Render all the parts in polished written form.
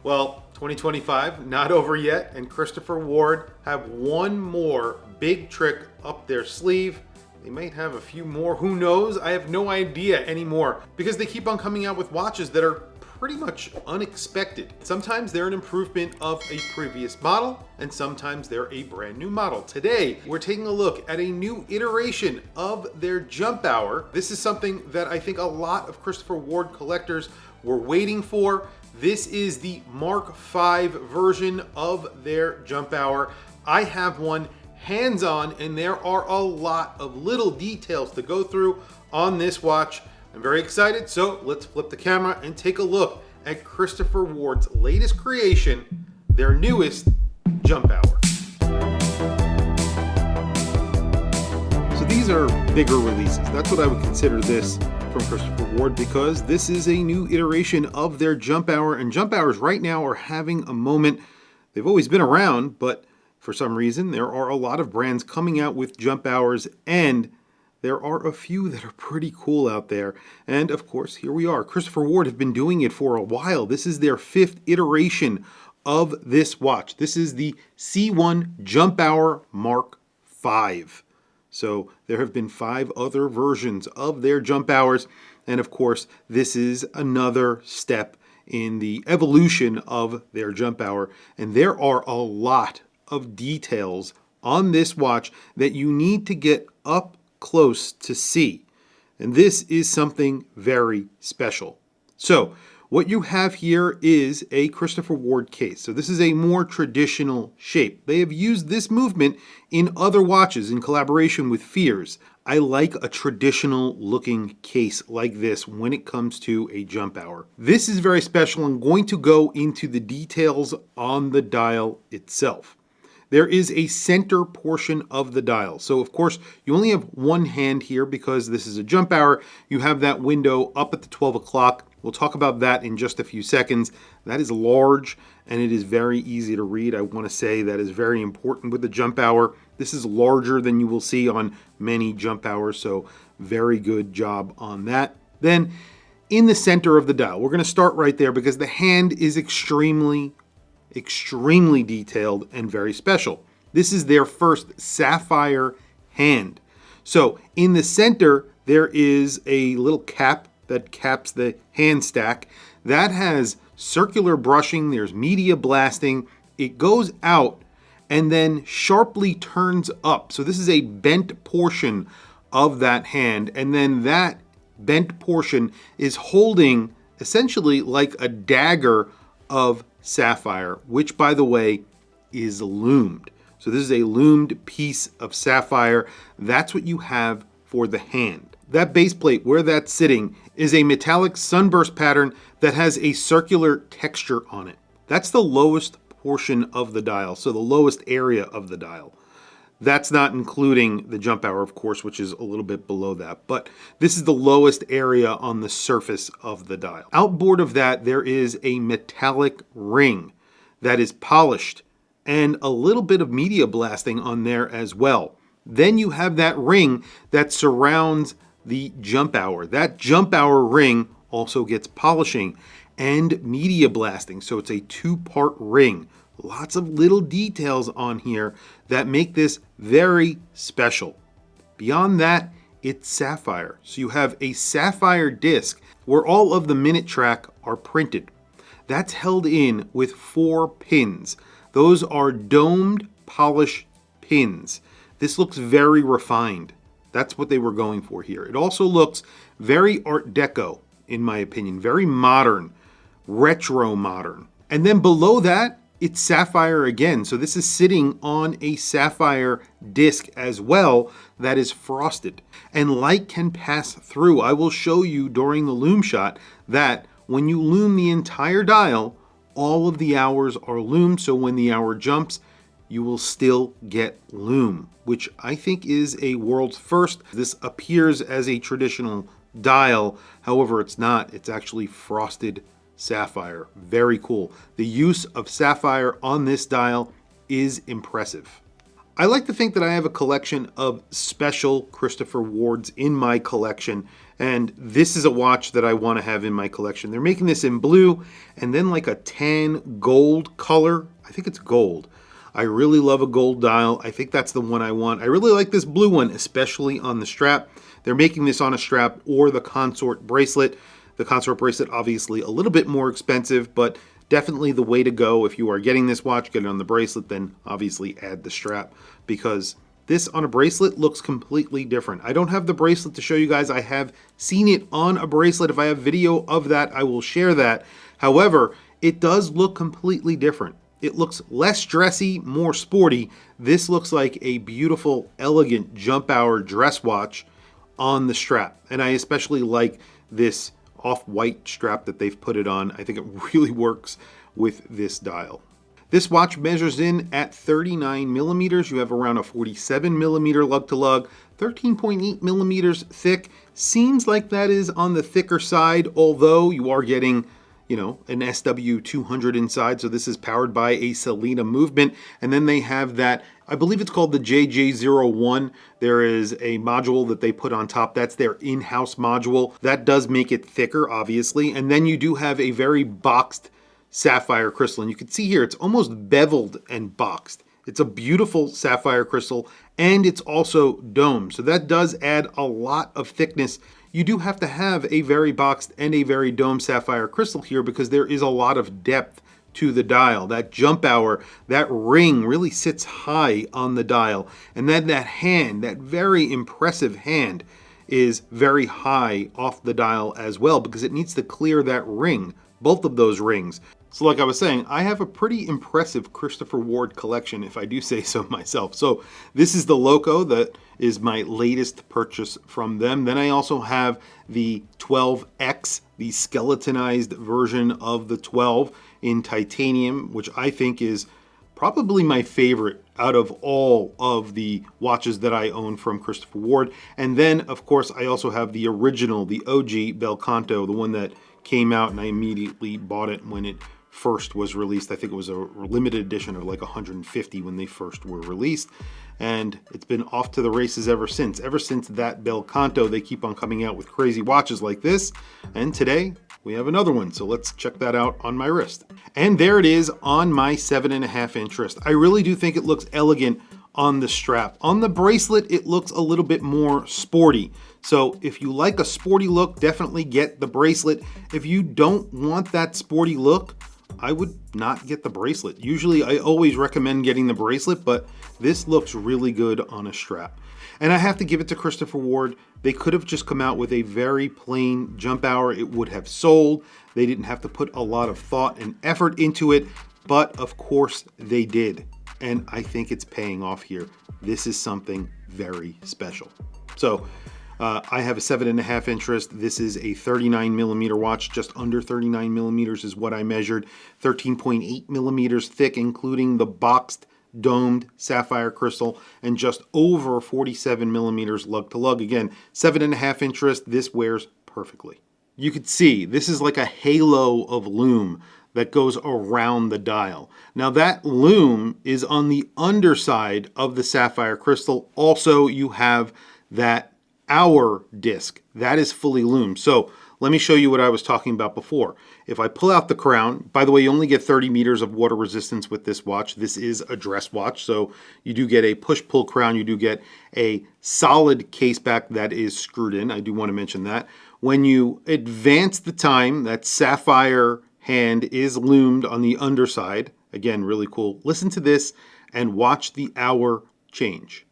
Well, 2025, not over yet, and Chrostopher Ward have one more big trick up their sleeve. They might have a few more, who knows? I have no idea anymore because they keep on coming out with watches that are pretty much unexpected. Sometimes they're an improvement of a previous model, and sometimes they're a brand new model. Today, we're taking a look at a new iteration of their jump hour. This is something that I think a lot of Chrostopher Ward collectors were waiting for. This is the Mark V version of their jump hour. I have one hands-on, and there are a lot of little details to go through on this watch. I'm very excited, so let's flip the camera and take a look at Chrostopher Ward's latest creation, their newest jump hour. So these are bigger releases. That's what I would consider this from Chrostopher Ward, because this is a new iteration of their jump hour, and jump hours right now are having a moment. They've always been around, but for some reason there are a lot of brands coming out with jump hours, and there are a few that are pretty cool out there. And of course, here we are. Chrostopher Ward have been doing it for a while. This is their 5th iteration of this watch. This is the C1 Jump Hour Mark V. So there have been 5 other versions of their jump hours. And of course, this is another step in the evolution of their jump hour. And there are a lot of details on this watch that you need to get up close to see. And this is something very special. So what you have here is a Chrostopher Ward case. So this is a more traditional shape. They have used this movement in other watches in collaboration with Fears. I like a traditional looking case like this when it comes to a jump hour. This is very special. I'm going to go into the details on the dial itself. There is a center portion of the dial. So of course, you only have one hand here because this is a jump hour. You have that window up at the 12 o'clock. We'll talk about that in just a few seconds. That is large and it is very easy to read. I want to say that is very important with the jump hour. This is larger than you will see on many jump hours, so very good job on that. Then in the center of the dial, we're going to start right there because the hand is extremely detailed and very special. This is their first sapphire hand. So in the center, there is a little cap that caps the hand stack. That has circular brushing, there's media blasting. It goes out and then sharply turns up. So this is a bent portion of that hand. And then that bent portion is holding essentially like a dagger of sapphire, which by the way is loomed. So this is a loomed piece of sapphire. That's what you have for the hand. That base plate, where that's sitting, is a metallic sunburst pattern that has a circular texture on it. That's the lowest portion of the dial, so the lowest area of the dial. That's not including the jump hour, of course, which is a little bit below that. But this is the lowest area on the surface of the dial. Outboard of that, there is a metallic ring that is polished and a little bit of media blasting on there as well. Then you have that ring that surrounds the jump hour. That jump hour ring also gets polishing and media blasting. So it's a 2-part ring. Lots of little details on here that make this very special. Beyond that, it's sapphire. So you have a sapphire disc where all of the minute track are printed. That's held in with 4 pins. Those are domed, polished pins. This looks very refined. That's what they were going for here. It also looks very Art Deco, in my opinion. Very modern, retro modern. And then below that, it's sapphire again. So this is sitting on a sapphire disc as well that is frosted. And light can pass through. I will show you during the lume shot that when you lume the entire dial, all of the hours are loomed. So when the hour jumps, you will still get lume, which I think is a world's first. This appears as a traditional dial. However, it's not. It's actually frosted sapphire. Very cool. The use of sapphire on this dial is impressive. I like to think that I have a collection of special Chrostopher Wards in my collection, And this is a watch that I want to have in my collection. They're making this in blue and then like a tan gold color. I think it's gold. I really love a gold dial. I think that's the one I want. I really like this blue one, especially on the strap. They're making this on a strap or the consort bracelet. The consort bracelet, obviously a little bit more expensive, but definitely the way to go. If you are getting this watch, get it on the bracelet, then obviously add the strap, because this on a bracelet looks completely different. I don't have the bracelet to show you guys. I have seen it on a bracelet. If I have video of that, I will share that. However, it does look completely different. It looks less dressy, more sporty. This looks like a beautiful, elegant jump hour dress watch on the strap. And I especially like this off-white strap that they've put it on. I think it really works with this dial. This watch measures in at 39 millimeters. You have around a 47 millimeter lug to lug, 13.8 millimeters thick. Seems like that is on the thicker side, although you are getting, an SW200 inside. So this is powered by a Selena movement. And then they have that, I believe it's called the JJ01. There is a module that they put on top. That's their in-house module. That does make it thicker, obviously. And then you do have a very boxed sapphire crystal. And you can see here, it's almost beveled and boxed. It's a beautiful sapphire crystal, and it's also domed. So that does add a lot of thickness. You do have to have a very boxed and a very domed sapphire crystal here because there is a lot of depth to the dial. That jump hour, that ring really sits high on the dial. And then that hand, that very impressive hand, is very high off the dial as well because it needs to clear that ring, both of those rings. So like I was saying, I have a pretty impressive Chrostopher Ward collection, if I do say so myself. So this is the Loco that is my latest purchase from them. Then I also have the 12X, the skeletonized version of the 12 in titanium, which I think is probably my favorite out of all of the watches that I own from Chrostopher Ward. And then, of course, I also have the original, the OG Bel Canto, the one that came out, and I immediately bought it when it first was released. I think it was a limited edition of like 150 when they first were released, and it's been off to the races ever since. Ever since that Bel Canto, they keep on coming out with crazy watches like this, and today we have another one, so let's check that out on my wrist. And there it is on my 7.5 inch wrist. I really do think it looks elegant on the strap. On the bracelet, it looks a little bit more sporty. So if you like a sporty look, definitely get the bracelet. If you don't want that sporty look, I would not get the bracelet. Usually I always recommend getting the bracelet, but this looks really good on a strap. And I have to give it to Chrostopher Ward. They could have just come out with a very plain jump hour. It would have sold. They didn't have to put a lot of thought and effort into it, but of course they did. And I think it's paying off here. This is something very special. So I have a 7.5 inch wrist. This is a 39 millimeter watch. Just under 39 millimeters is what I measured. 13.8 millimeters thick, including the boxed domed sapphire crystal, and just over 47 millimeters lug to lug. Again, 7.5 inch wrist. This wears perfectly. You could see this is like a halo of lume that goes around the dial. Now that lume is on the underside of the sapphire crystal. Also, you have that hour disc that is fully lumed. So let me show you what I was talking about before. If I pull out the crown, by the way, you only get 30 meters of water resistance with this watch. This is a dress watch, so you do get a push-pull crown. You do get a solid case back that is screwed in. I do want to mention that. When you advance the time, that sapphire hand is lumed on the underside. Again, really cool. Listen to this and watch the hour change.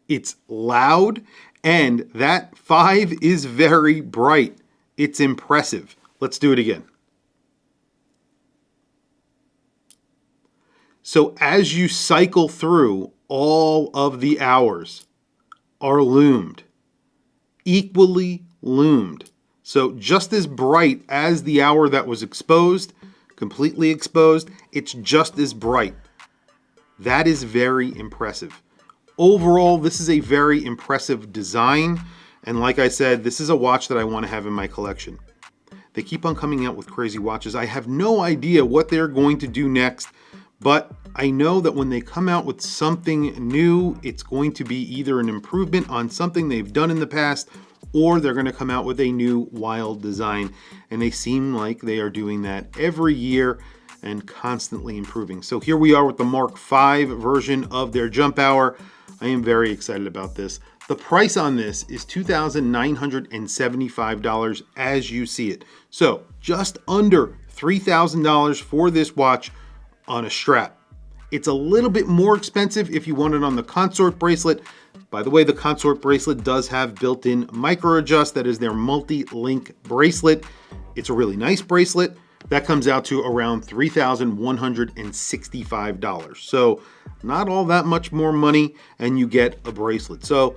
It's loud, and that 5 is very bright. It's impressive. Let's do it again. So as you cycle through, all of the hours are lumed, equally lumed. So just as bright as the hour that was exposed, completely exposed, it's just as bright. That is very impressive. Overall, this is a very impressive design. And like I said, this is a watch that I want to have in my collection. They keep on coming out with crazy watches. I have no idea what they're going to do next, but I know that when they come out with something new, it's going to be either an improvement on something they've done in the past, or they're going to come out with a new wild design. And they seem like they are doing that every year and constantly improving. So here we are with the Mark V version of their jump hour. I am very excited about this. The price on this is $2,975 as you see it. So just under $3,000 for this watch on a strap. It's a little bit more expensive if you want it on the Consort bracelet. By the way, the Consort bracelet does have built-in micro adjust. That is their multi-link bracelet. It's a really nice bracelet. That comes out to around $3,165. So not all that much more money and you get a bracelet. So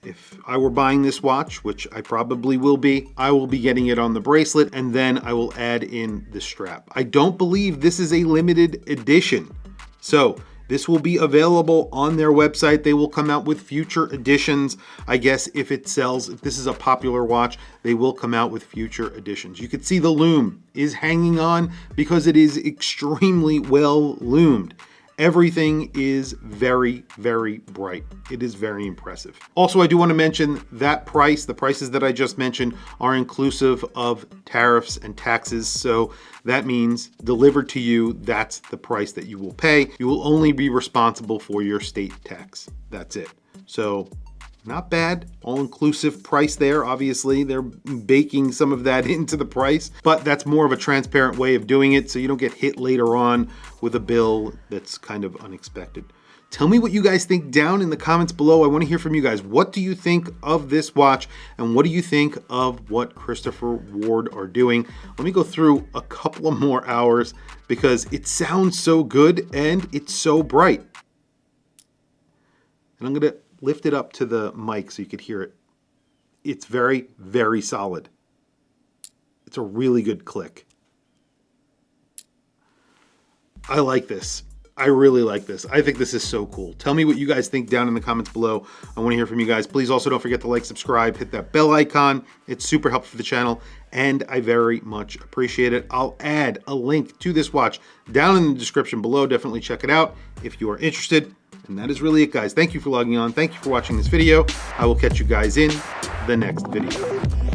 if I were buying this watch, which I probably will be, I will be getting it on the bracelet and then I will add in the strap. I don't believe this is a limited edition. So this will be available on their website. They will come out with future editions. I guess if it sells, if this is a popular watch, they will come out with future editions. You can see the lume is hanging on because it is extremely well lumed. Everything is very, very bright. It is very impressive. Also, I do want to mention that price, the prices that I just mentioned are inclusive of tariffs and taxes. So that means delivered to you, that's the price that you will pay. You will only be responsible for your state tax. That's it. So not bad, all-inclusive price there. Obviously, they're baking some of that into the price, but that's more of a transparent way of doing it so you don't get hit later on with a bill that's kind of unexpected. Tell me what you guys think down in the comments below. I want to hear from you guys. What do you think of this watch, and what do you think of what Chrostopher Ward are doing? Let me go through a couple of more hours because it sounds so good and it's so bright. And I'm going to lift it up to the mic so you could hear it. It's very, very solid. It's a really good click. I like this. I really like this. I think this is so cool. Tell me what you guys think down in the comments below. I want to hear from you guys. Please also don't forget to like, subscribe, hit that bell icon. It's super helpful for the channel and I very much appreciate it. I'll add a link to this watch down in the description below. Definitely check it out if you are interested. And that is really it, guys. Thank you for logging on. Thank you for watching this video. I will catch you guys in the next video.